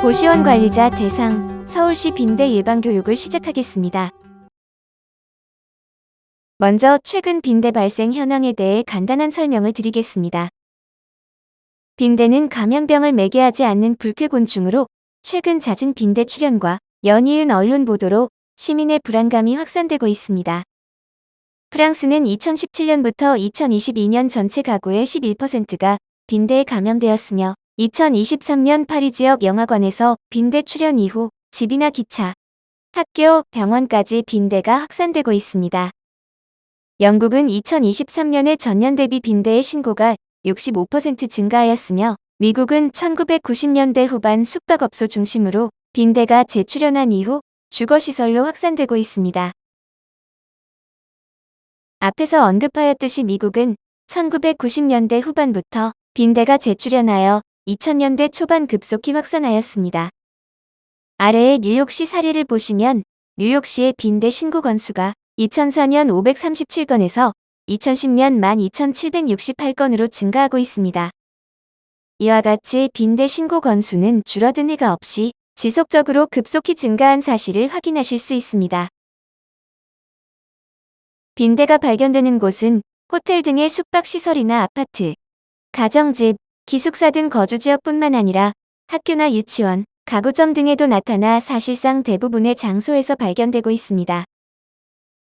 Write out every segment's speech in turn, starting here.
고시원 관리자 대상 서울시 빈대 예방 교육을 시작하겠습니다. 먼저 최근 빈대 발생 현황에 대해 간단한 설명을 드리겠습니다. 빈대는 감염병을 매개하지 않는 불쾌곤충으로 최근 잦은 빈대 출현과 연이은 언론 보도로 시민의 불안감이 확산되고 있습니다. 프랑스는 2017년부터 2022년 전체 가구의 11%가 빈대에 감염되었으며 2023년 파리 지역 영화관에서 빈대 출현 이후 집이나 기차, 학교, 병원까지 빈대가 확산되고 있습니다. 영국은 2023년에 전년 대비 빈대의 신고가 65% 증가하였으며 미국은 1990년대 후반 숙박업소 중심으로 빈대가 재출현한 이후 주거시설로 확산되고 있습니다. 앞에서 언급하였듯이 미국은 1990년대 후반부터 빈대가 재출현하여 2000년대 초반 급속히 확산하였습니다. 아래의 뉴욕시 사례를 보시면 뉴욕시의 빈대 신고 건수가 2004년 537건에서 2010년 12,768건으로 증가하고 있습니다. 이와 같이 빈대 신고 건수는 줄어든 해가 없이 지속적으로 급속히 증가한 사실을 확인하실 수 있습니다. 빈대가 발견되는 곳은 호텔 등의 숙박시설이나 아파트, 가정집, 기숙사 등 거주지역뿐만 아니라 학교나 유치원, 가구점 등에도 나타나 사실상 대부분의 장소에서 발견되고 있습니다.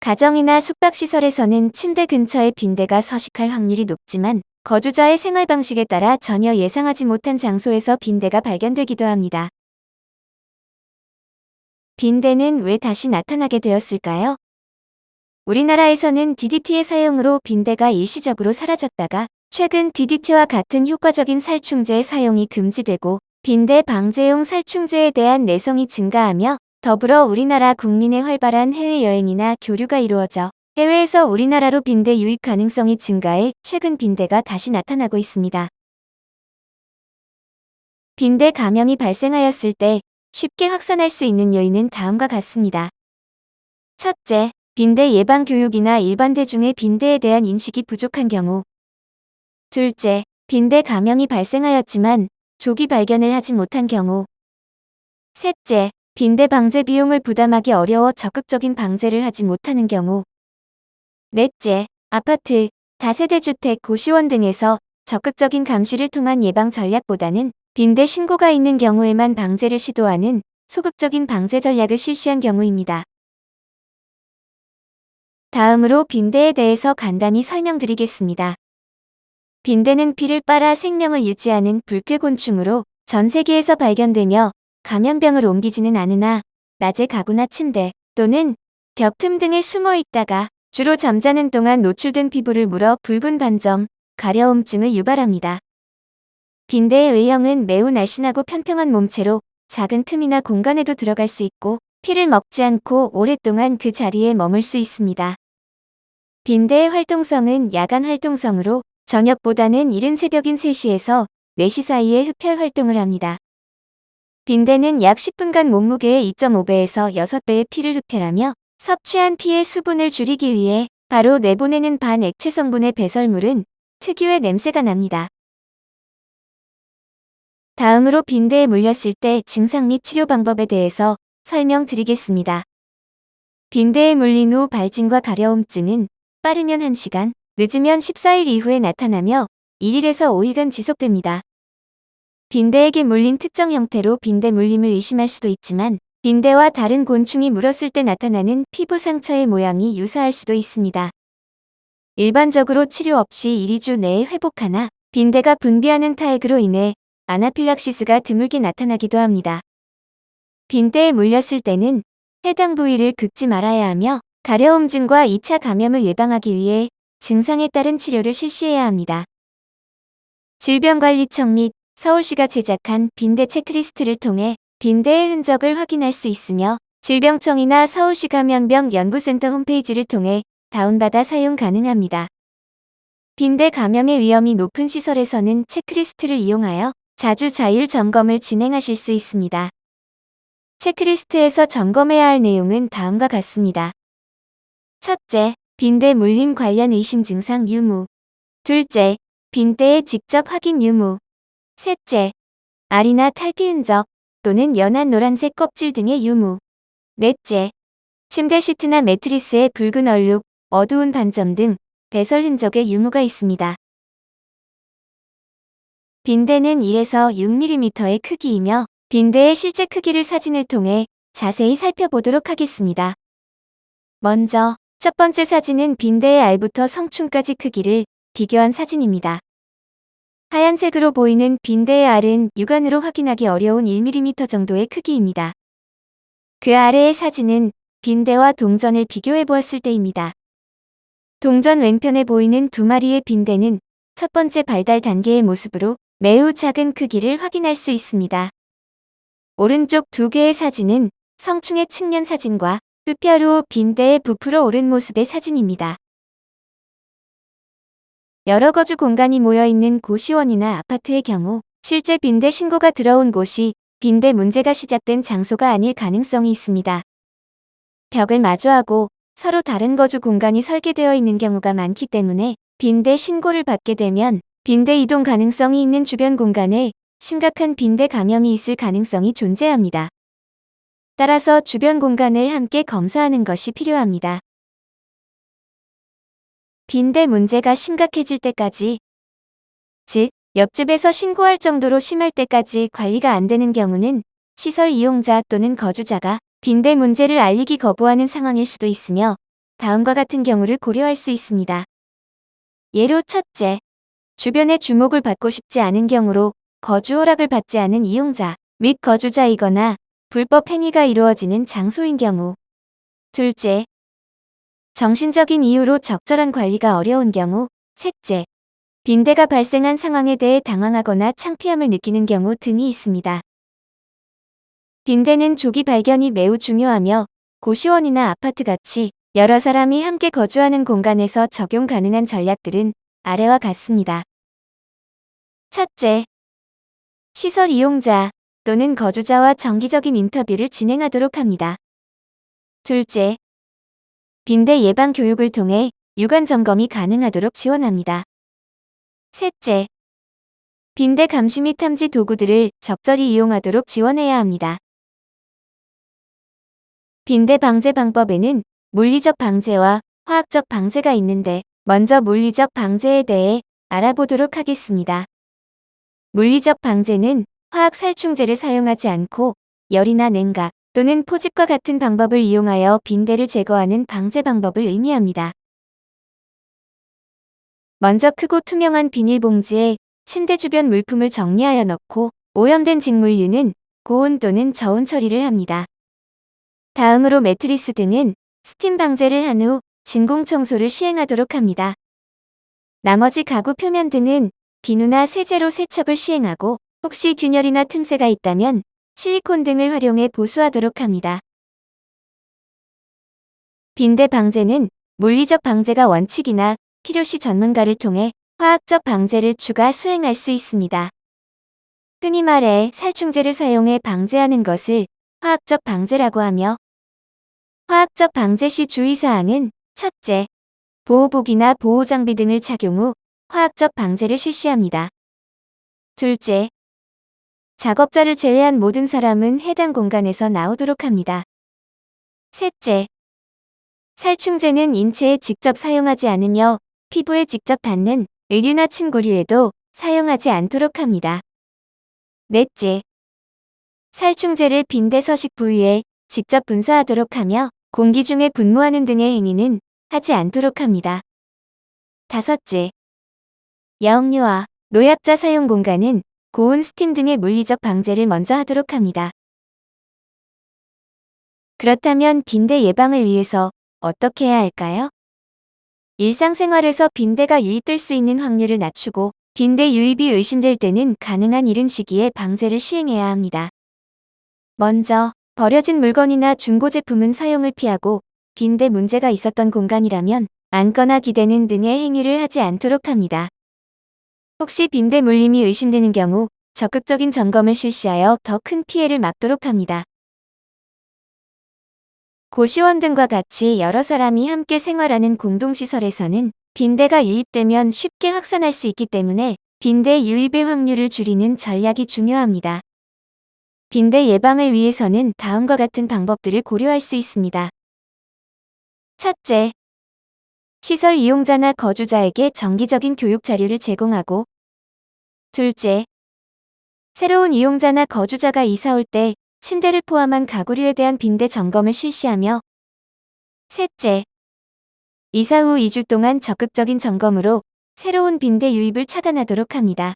가정이나 숙박시설에서는 침대 근처에 빈대가 서식할 확률이 높지만 거주자의 생활 방식에 따라 전혀 예상하지 못한 장소에서 빈대가 발견되기도 합니다. 빈대는 왜 다시 나타나게 되었을까요? 우리나라에서는 DDT의 사용으로 빈대가 일시적으로 사라졌다가 최근 DDT와 같은 효과적인 살충제의 사용이 금지되고 빈대 방제용 살충제에 대한 내성이 증가하며 더불어 우리나라 국민의 활발한 해외여행이나 교류가 이루어져 해외에서 우리나라로 빈대 유입 가능성이 증가해 최근 빈대가 다시 나타나고 있습니다. 빈대 감염이 발생하였을 때 쉽게 확산할 수 있는 요인은 다음과 같습니다. 첫째, 빈대 예방 교육이나 일반 대중의 빈대에 대한 인식이 부족한 경우. 둘째, 빈대 감염이 발생하였지만 조기 발견을 하지 못한 경우. 셋째, 빈대 방제 비용을 부담하기 어려워 적극적인 방제를 하지 못하는 경우. 넷째, 아파트, 다세대 주택, 고시원 등에서 적극적인 감시를 통한 예방 전략보다는 빈대 신고가 있는 경우에만 방제를 시도하는 소극적인 방제 전략을 실시한 경우입니다. 다음으로 빈대에 대해서 간단히 설명드리겠습니다. 빈대는 피를 빨아 생명을 유지하는 불쾌곤충으로 전 세계에서 발견되며 감염병을 옮기지는 않으나 낮에 가구나 침대 또는 벽 틈 등에 숨어 있다가 주로 잠자는 동안 노출된 피부를 물어 붉은 반점, 가려움증을 유발합니다. 빈대의 외형은 매우 날씬하고 평평한 몸체로 작은 틈이나 공간에도 들어갈 수 있고 피를 먹지 않고 오랫동안 그 자리에 머물 수 있습니다. 빈대의 활동성은 야간 활동성으로 저녁보다는 이른 새벽인 3시에서 4시 사이에 흡혈 활동을 합니다. 빈대는 약 10분간 몸무게의 2.5배에서 6배의 피를 흡혈하며 섭취한 피의 수분을 줄이기 위해 바로 내보내는 반액체 성분의 배설물은 특유의 냄새가 납니다. 다음으로 빈대에 물렸을 때 증상 및 치료 방법에 대해서 설명드리겠습니다. 빈대에 물린 후 발진과 가려움증은 빠르면 1시간, 늦으면 14일 이후에 나타나며 1일에서 5일간 지속됩니다. 빈대에게 물린 특정 형태로 빈대 물림을 의심할 수도 있지만 빈대와 다른 곤충이 물었을 때 나타나는 피부 상처의 모양이 유사할 수도 있습니다. 일반적으로 치료 없이 1~2주 내에 회복하나 빈대가 분비하는 타액으로 인해 아나필락시스가 드물게 나타나기도 합니다. 빈대에 물렸을 때는 해당 부위를 긁지 말아야 하며 가려움증과 2차 감염을 예방하기 위해 증상에 따른 치료를 실시해야 합니다. 질병관리청 및 서울시가 제작한 빈대 체크리스트를 통해 빈대의 흔적을 확인할 수 있으며 질병청이나 서울시 감염병 연구센터 홈페이지를 통해 다운받아 사용 가능합니다. 빈대 감염의 위험이 높은 시설에서는 체크리스트를 이용하여 자주 자율 점검을 진행하실 수 있습니다. 체크리스트에서 점검해야 할 내용은 다음과 같습니다. 첫째, 빈대 물림 관련 의심 증상 유무. 둘째, 빈대의 직접 확인 유무. 셋째, 알이나 탈피 흔적, 또는 연한 노란색 껍질 등의 유무. 넷째, 침대 시트나 매트리스에 붉은 얼룩, 어두운 반점 등 배설 흔적의 유무가 있습니다. 빈대는 1에서 6mm의 크기이며 빈대의 실제 크기를 사진을 통해 자세히 살펴보도록 하겠습니다. 먼저 첫 번째 사진은 빈대의 알부터 성충까지 크기를 비교한 사진입니다. 하얀색으로 보이는 빈대의 알은 육안으로 확인하기 어려운 1mm 정도의 크기입니다. 그 아래의 사진은 빈대와 동전을 비교해 보았을 때입니다. 동전 왼편에 보이는 두 마리의 빈대는 첫 번째 발달 단계의 모습으로 매우 작은 크기를 확인할 수 있습니다. 오른쪽 두 개의 사진은 성충의 측면 사진과 흡혈 후 빈대의 부풀어 오른 모습의 사진입니다. 여러 거주 공간이 모여있는 고시원이나 아파트의 경우 실제 빈대 신고가 들어온 곳이 빈대 문제가 시작된 장소가 아닐 가능성이 있습니다. 벽을 마주하고 서로 다른 거주 공간이 설계되어 있는 경우가 많기 때문에 빈대 신고를 받게 되면 빈대 이동 가능성이 있는 주변 공간에 심각한 빈대 감염이 있을 가능성이 존재합니다. 따라서 주변 공간을 함께 검사하는 것이 필요합니다. 빈대 문제가 심각해질 때까지, 즉, 옆집에서 신고할 정도로 심할 때까지 관리가 안 되는 경우는 시설 이용자 또는 거주자가 빈대 문제를 알리기 거부하는 상황일 수도 있으며 다음과 같은 경우를 고려할 수 있습니다. 예로 첫째, 주변의 주목을 받고 싶지 않은 경우로 거주 허락을 받지 않은 이용자 및 거주자이거나 불법 행위가 이루어지는 장소인 경우. 둘째, 정신적인 이유로 적절한 관리가 어려운 경우. 셋째, 빈대가 발생한 상황에 대해 당황하거나 창피함을 느끼는 경우 등이 있습니다. 빈대는 조기 발견이 매우 중요하며 고시원이나 아파트같이 여러 사람이 함께 거주하는 공간에서 적용 가능한 전략들은 아래와 같습니다. 첫째, 시설 이용자 또는 거주자와 정기적인 인터뷰를 진행하도록 합니다. 둘째, 빈대 예방 교육을 통해 유관 점검이 가능하도록 지원합니다. 셋째, 빈대 감시 및 탐지 도구들을 적절히 이용하도록 지원해야 합니다. 빈대 방제 방법에는 물리적 방제와 화학적 방제가 있는데 먼저 물리적 방제에 대해 알아보도록 하겠습니다. 물리적 방제는 화학 살충제를 사용하지 않고 열이나 냉각 또는 포집과 같은 방법을 이용하여 빈대를 제거하는 방제 방법을 의미합니다. 먼저 크고 투명한 비닐봉지에 침대 주변 물품을 정리하여 넣고 오염된 직물류는 고온 또는 저온 처리를 합니다. 다음으로 매트리스 등은 스팀 방제를 한 후 진공 청소를 시행하도록 합니다. 나머지 가구 표면 등은 비누나 세제로 세척을 시행하고 혹시 균열이나 틈새가 있다면 실리콘 등을 활용해 보수하도록 합니다. 빈대 방제는 물리적 방제가 원칙이나 필요시 전문가를 통해 화학적 방제를 추가 수행할 수 있습니다. 흔히 말해 살충제를 사용해 방제하는 것을 화학적 방제라고 하며 화학적 방제 시 주의사항은 첫째, 보호복이나 보호장비 등을 착용 후 화학적 방제를 실시합니다. 둘째, 작업자를 제외한 모든 사람은 해당 공간에서 나오도록 합니다. 셋째, 살충제는 인체에 직접 사용하지 않으며 피부에 직접 닿는 의류나 침구류에도 사용하지 않도록 합니다. 넷째, 살충제를 빈대 서식 부위에 직접 분사하도록 하며 공기 중에 분무하는 등의 행위는 하지 않도록 합니다. 다섯째, 여학류와 노약자 사용 공간은 고온 스팀 등의 물리적 방제를 먼저 하도록 합니다. 그렇다면 빈대 예방을 위해서 어떻게 해야 할까요? 일상생활에서 빈대가 유입될 수 있는 확률을 낮추고 빈대 유입이 의심될 때는 가능한 이른 시기에 방제를 시행해야 합니다. 먼저 버려진 물건이나 중고 제품은 사용을 피하고 빈대 문제가 있었던 공간이라면 앉거나 기대는 등의 행위를 하지 않도록 합니다. 혹시 빈대 물림이 의심되는 경우 적극적인 점검을 실시하여 더 큰 피해를 막도록 합니다. 고시원 등과 같이 여러 사람이 함께 생활하는 공동시설에서는 빈대가 유입되면 쉽게 확산할 수 있기 때문에 빈대 유입의 확률을 줄이는 전략이 중요합니다. 빈대 예방을 위해서는 다음과 같은 방법들을 고려할 수 있습니다. 첫째, 시설 이용자나 거주자에게 정기적인 교육 자료를 제공하고, 둘째, 새로운 이용자나 거주자가 이사 올 때 침대를 포함한 가구류에 대한 빈대 점검을 실시하며, 셋째, 이사 후 2주 동안 적극적인 점검으로 새로운 빈대 유입을 차단하도록 합니다.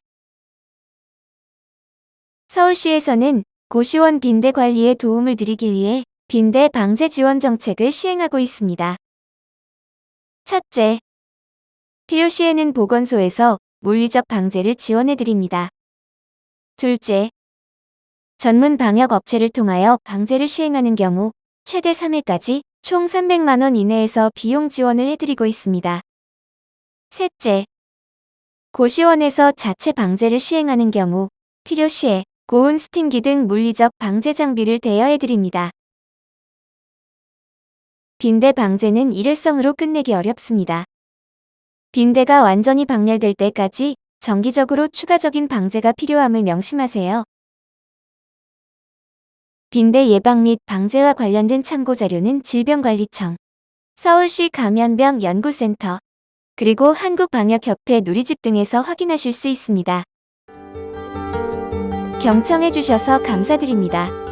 서울시에서는 고시원 빈대 관리에 도움을 드리기 위해 빈대 방제 지원 정책을 시행하고 있습니다. 첫째, 필요시에는 보건소에서 물리적 방제를 지원해 드립니다. 둘째, 전문 방역 업체를 통하여 방제를 시행하는 경우 최대 3회까지 총 300만 원 이내에서 비용 지원을 해드리고 있습니다. 셋째, 고시원에서 자체 방제를 시행하는 경우 필요시에 고온 스팀기 등 물리적 방제 장비를 대여해 드립니다. 빈대 방제는 일회성으로 끝내기 어렵습니다. 빈대가 완전히 박멸될 때까지 정기적으로 추가적인 방제가 필요함을 명심하세요. 빈대 예방 및 방제와 관련된 참고 자료는 질병관리청, 서울시 감염병 연구센터, 그리고 한국방역협회 누리집 등에서 확인하실 수 있습니다. 경청해 주셔서 감사드립니다.